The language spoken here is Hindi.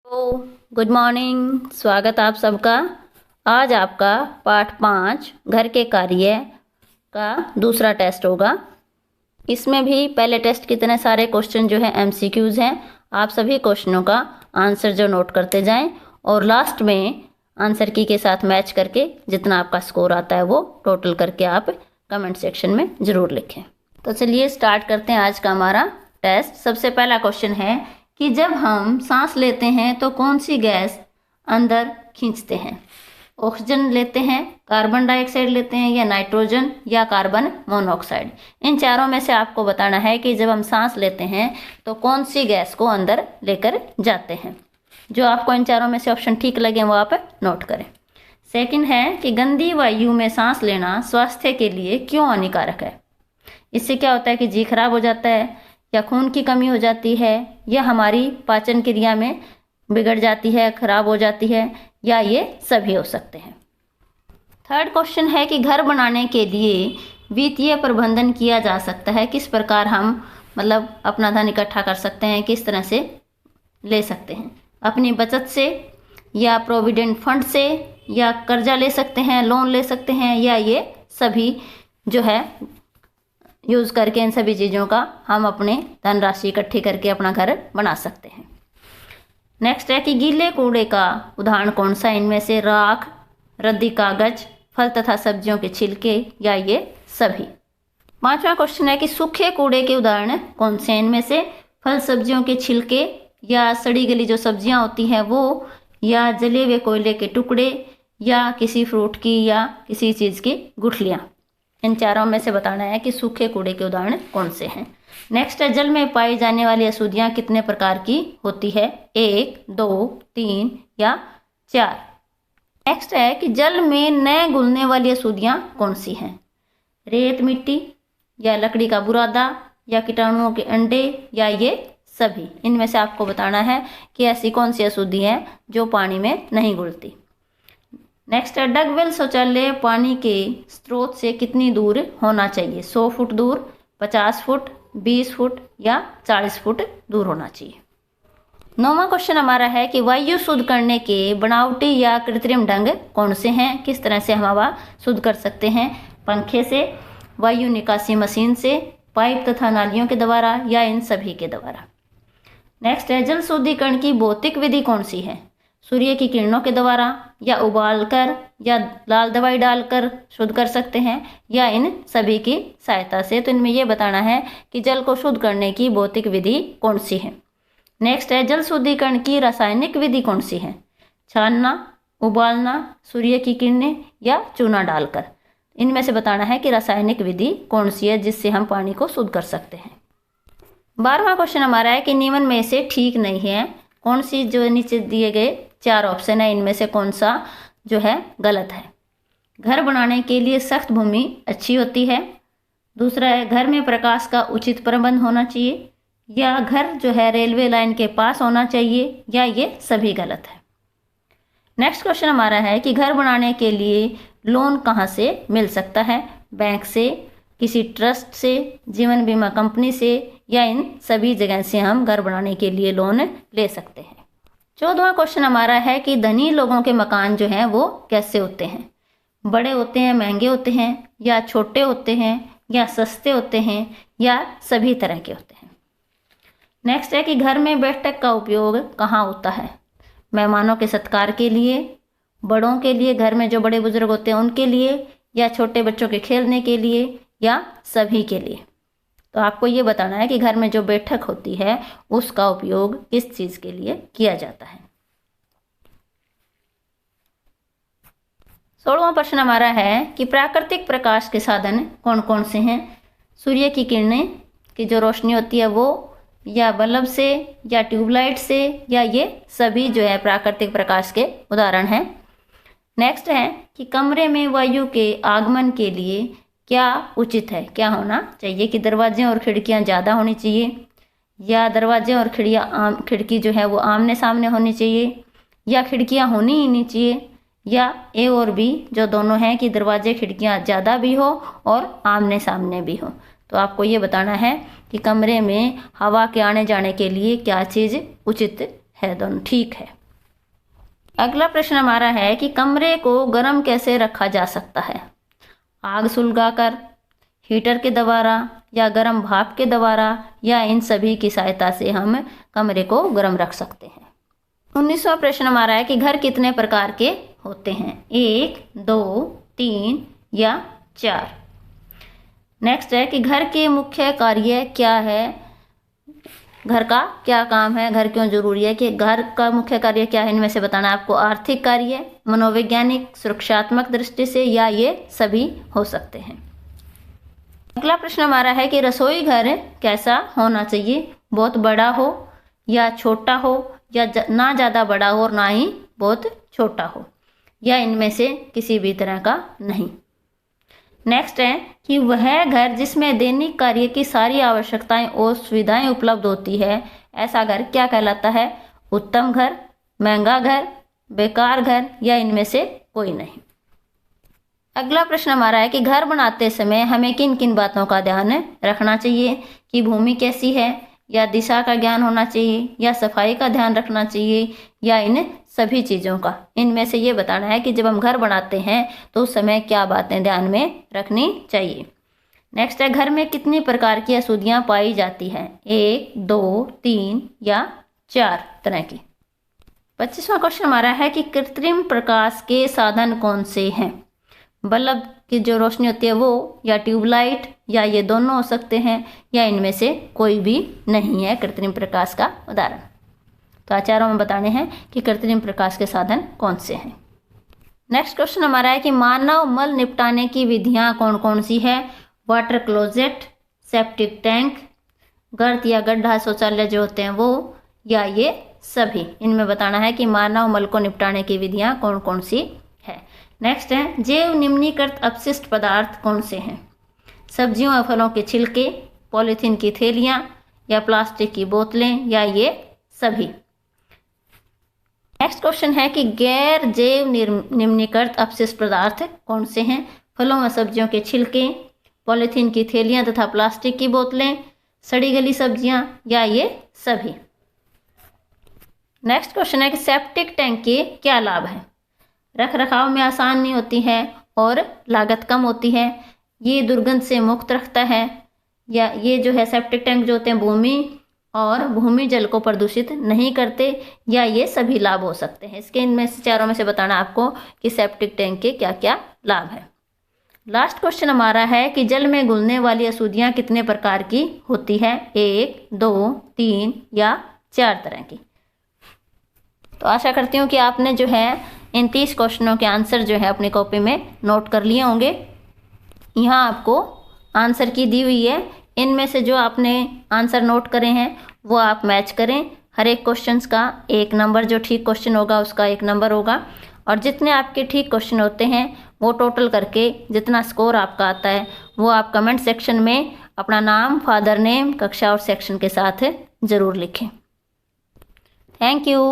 तो गुड मॉर्निंग, स्वागत आप सबका। आज आपका पाठ 5 घर के कार्य का दूसरा टेस्ट होगा। इसमें भी पहले टेस्ट की तरह सारे क्वेश्चन जो है MCQs हैं। आप सभी क्वेश्चनों का आंसर जो नोट करते जाएं और लास्ट में आंसर की के साथ मैच करके जितना आपका स्कोर आता है वो टोटल करके आप कमेंट सेक्शन में ज़रूर लिखें। तो चलिए स्टार्ट करते हैं आज का हमारा टेस्ट। सबसे पहला क्वेश्चन है कि जब हम सांस लेते हैं तो कौन सी गैस अंदर खींचते हैं? ऑक्सीजन लेते हैं, कार्बन डाइऑक्साइड लेते हैं, या नाइट्रोजन या कार्बन मोनोऑक्साइड। इन चारों में से आपको बताना है कि जब हम सांस लेते हैं तो कौन सी गैस को अंदर लेकर जाते हैं। जो आपको इन चारों में से ऑप्शन ठीक लगे वो आप नोट करें। सेकंड है कि गंदी वायु में सांस लेना स्वास्थ्य के लिए क्यों हानिकारक है? इससे क्या होता है कि जी खराब हो जाता है, या खून की कमी हो जाती है, या हमारी पाचन क्रिया में बिगड़ जाती है, खराब हो जाती है, या ये सभी हो सकते हैं। थर्ड क्वेश्चन है कि घर बनाने के लिए वित्तीय प्रबंधन किया जा सकता है। किस प्रकार हम अपना धन इकट्ठा कर सकते हैं, किस तरह से ले सकते हैं? अपनी बचत से, या प्रोविडेंट फंड से, या कर्जा ले सकते हैं, लोन ले सकते हैं, या ये सभी जो है यूज़ करके इन सभी चीज़ों का हम अपने धनराशि इकट्ठी करके अपना घर बना सकते हैं। नेक्स्ट है कि गीले कूड़े का उदाहरण कौन सा? इनमें से राख, रद्दी कागज, फल तथा सब्जियों के छिलके, या ये सभी। पांचवा क्वेश्चन है कि सूखे कूड़े के उदाहरण कौन से? इनमें से फल सब्जियों के छिलके, या सड़ी गली जो सब्जियां होती हैं वो, या जले हुए कोयले के टुकड़े, या किसी फ्रूट की या किसी चीज़ की गुठलियाँ। इन चारों में से बताना है कि सूखे कूड़े के उदाहरण कौन से हैं। नेक्स्ट है जल में पाई जाने वाली अशुद्धियाँ कितने प्रकार की होती है? 1, 2, 3 या 4। नेक्स्ट है कि जल में न घुलने वाली अशुद्धियाँ कौन सी हैं? रेत, मिट्टी, या लकड़ी का बुरादा, या कीटाणुओं के अंडे, या ये सभी। इनमें से आपको बताना है कि ऐसी कौन सी अशुद्धि है जो पानी में नहीं घुलती। नेक्स्ट है डगवेल शौचालय पानी के स्रोत से कितनी दूर होना चाहिए? 100 फुट दूर, 50 फुट, 20 फुट, या 40 फुट दूर होना चाहिए। 9वां क्वेश्चन हमारा है कि वायु शुद्ध करने के बनावटी या कृत्रिम ढंग कौन से हैं? किस तरह से हम हवा शुद्ध कर सकते हैं? पंखे से, वायु निकासी मशीन से, पाइप तथा नालियों के द्वारा, या इन सभी के द्वारा। नेक्स्ट है जल शुद्धिकरण की भौतिक विधि कौन सी है? सूर्य की किरणों के द्वारा, या उबालकर, या लाल दवाई डालकर शुद्ध कर सकते हैं, या इन सभी की सहायता से। तो इनमें यह बताना है कि जल को शुद्ध करने की भौतिक विधि कौन सी है। नेक्स्ट है जल शुद्धिकरण की रासायनिक विधि कौन सी है? छानना, उबालना, सूर्य की किरणें, या चूना डालकर। इनमें से बताना है कि रासायनिक विधि कौन सी है जिससे हम पानी को शुद्ध कर सकते हैं। 12वां क्वेश्चन हमारा है कि निम्न में से ठीक नहीं है कौन सी? जो नीचे दिए गए 4 ऑप्शन है, इनमें से कौन सा जो है गलत है? घर बनाने के लिए सख्त भूमि अच्छी होती है। दूसरा है घर में प्रकाश का उचित प्रबंध होना चाहिए, या घर जो है रेलवे लाइन के पास होना चाहिए, या ये सभी गलत है। नेक्स्ट क्वेश्चन हमारा है कि घर बनाने के लिए लोन कहाँ से मिल सकता है? बैंक से, किसी ट्रस्ट से, जीवन बीमा कंपनी से, या इन सभी जगह से हम घर बनाने के लिए लोन ले सकते हैं। 14वां क्वेश्चन हमारा है कि धनी लोगों के मकान जो हैं वो कैसे होते हैं? बड़े होते हैं, महंगे होते हैं, या छोटे होते हैं, या सस्ते होते हैं, या सभी तरह के होते हैं। नेक्स्ट है कि घर में बैठक का उपयोग कहाँ होता है? मेहमानों के सत्कार के लिए, बड़ों के लिए, घर में जो बड़े बुजुर्ग होते हैं उनके लिए, या छोटे बच्चों के खेलने के लिए, या सभी के लिए। तो आपको ये बताना है कि घर में जो बैठक होती है उसका उपयोग किस चीज के लिए किया जाता है। 16वां प्रश्न हमारा है कि प्राकृतिक प्रकाश के साधन कौन कौन से हैं? सूर्य की किरणें की जो रोशनी होती है वो, या बल्ब से, या ट्यूबलाइट से, या ये सभी जो है प्राकृतिक प्रकाश के उदाहरण हैं। नेक्स्ट है कि कमरे में वायु के आगमन के लिए क्या उचित है, क्या होना चाहिए? कि दरवाजे और खिड़कियां ज़्यादा होनी चाहिए, या दरवाजे और खिड़की जो है वो आमने सामने होनी चाहिए, या खिड़कियां होनी ही नहीं चाहिए, या ए और बी जो दोनों हैं कि दरवाजे खिड़कियां ज़्यादा भी हो और आमने सामने भी हो। तो आपको ये बताना है कि कमरे में हवा के आने जाने के लिए क्या चीज़ उचित है, दोनों ठीक है। अगला प्रश्न हमारा है कि कमरे को गर्म कैसे रखा जा सकता है? आग सुलगाकर, हीटर के द्वारा, या गर्म भाप के द्वारा, या इन सभी की सहायता से हम कमरे को गर्म रख सकते हैं। 19वां प्रश्न हमारा है कि घर कितने प्रकार के होते हैं? 1, 2, 3 या 4। नेक्स्ट है कि घर के मुख्य कार्य क्या है? घर का क्या काम है? घर क्यों जरूरी है? कि घर का मुख्य कार्य क्या है, इनमें से बताना आपको। आर्थिक कार्य, मनोवैज्ञानिक, सुरक्षात्मक दृष्टि से, या ये सभी हो सकते हैं। अगला प्रश्न हमारा है कि रसोई घर कैसा होना चाहिए? बहुत बड़ा हो या छोटा हो, या ना ज़्यादा बड़ा हो और ना ही बहुत छोटा हो, या इनमें से किसी भी तरह का नहीं। नेक्स्ट है कि वह घर जिसमें दैनिक कार्य की सारी आवश्यकताएं और सुविधाएं उपलब्ध होती है, ऐसा घर क्या कहलाता है? उत्तम घर, महंगा घर, बेकार घर, या इनमें से कोई नहीं। अगला प्रश्न हमारा है कि घर बनाते समय हमें किन किन बातों का ध्यान रखना चाहिए? कि भूमि कैसी है, या दिशा का ज्ञान होना चाहिए, या सफाई का ध्यान रखना चाहिए, या इन सभी चीज़ों का। इनमें से ये बताना है कि जब हम घर बनाते हैं तो उस समय क्या बातें ध्यान में रखनी चाहिए। नेक्स्ट है, घर में कितनी प्रकार की अशुद्धियाँ पाई जाती हैं? 1, 2, 3 या 4 तरह की। 25वां क्वेश्चन हमारा है कि कृत्रिम प्रकाश के साधन कौन से हैं? बल्ब की जो रोशनी होती है वो, या ट्यूबलाइट, या ये दोनों हो सकते हैं, या इनमें से कोई भी नहीं है कृत्रिम प्रकाश का उदाहरण। तो आचार्यों में बताने हैं कि कृत्रिम प्रकाश के साधन कौन से हैं। नेक्स्ट क्वेश्चन हमारा है कि मानव मल निपटाने की विधियां कौन कौन सी है? वाटर क्लोजेट, सेप्टिक टैंक, गर्त या गड्ढा शौचालय जो होते हैं वो, या ये सभी। इनमें बताना है कि मानव मल को निपटाने की विधियां कौन कौन सी है। नेक्स्ट है, जैव निम्नीकृत अपशिष्ट पदार्थ कौन से हैं? सब्जियों और फलों के छिलके, पॉलीथीन की थैलियाँ, या प्लास्टिक की बोतलें, या ये सभी। नेक्स्ट क्वेश्चन है कि गैर जैव निम्नीकृत अपशिष्ट पदार्थ कौन से हैं? फलों व सब्जियों के छिलके, पॉलीथीन की थैलियाँ तथा प्लास्टिक की बोतलें, सड़ी गली सब्जियाँ, या ये सभी। नेक्स्ट क्वेश्चन है कि सेप्टिक टैंक के क्या लाभ हैं? रख रखाव में आसानी होती है और लागत कम होती है, ये दुर्गंध से मुक्त रखता है, या ये जो है सेप्टिक टैंक जो होते हैं भूमि और भूमि जल को प्रदूषित नहीं करते, या ये सभी लाभ हो सकते हैं। इसके इनमें से चारों में से बताना आपको कि सेप्टिक टैंक के क्या क्या लाभ है। लास्ट क्वेश्चन हमारा है कि जल में घुलने वाली अशुद्धियाँ कितने प्रकार की होती है? 1, 2, 3 या 4 तरह की। तो आशा करती हूँ कि आपने जो है इन 30 क्वेश्चनों के आंसर जो है अपनी कॉपी में नोट कर लिए होंगे। यहाँ आपको आंसर की दी हुई है, इनमें से जो आपने आंसर नोट करे हैं वो आप मैच करें। हर एक क्वेश्चंस का 1 नंबर, जो ठीक क्वेश्चन होगा उसका 1 नंबर होगा, और जितने आपके ठीक क्वेश्चन होते हैं वो टोटल करके जितना स्कोर आपका आता है वो आप कमेंट सेक्शन में अपना नाम, फादर नेम, कक्षा और सेक्शन के साथ ज़रूर लिखें। Thank you.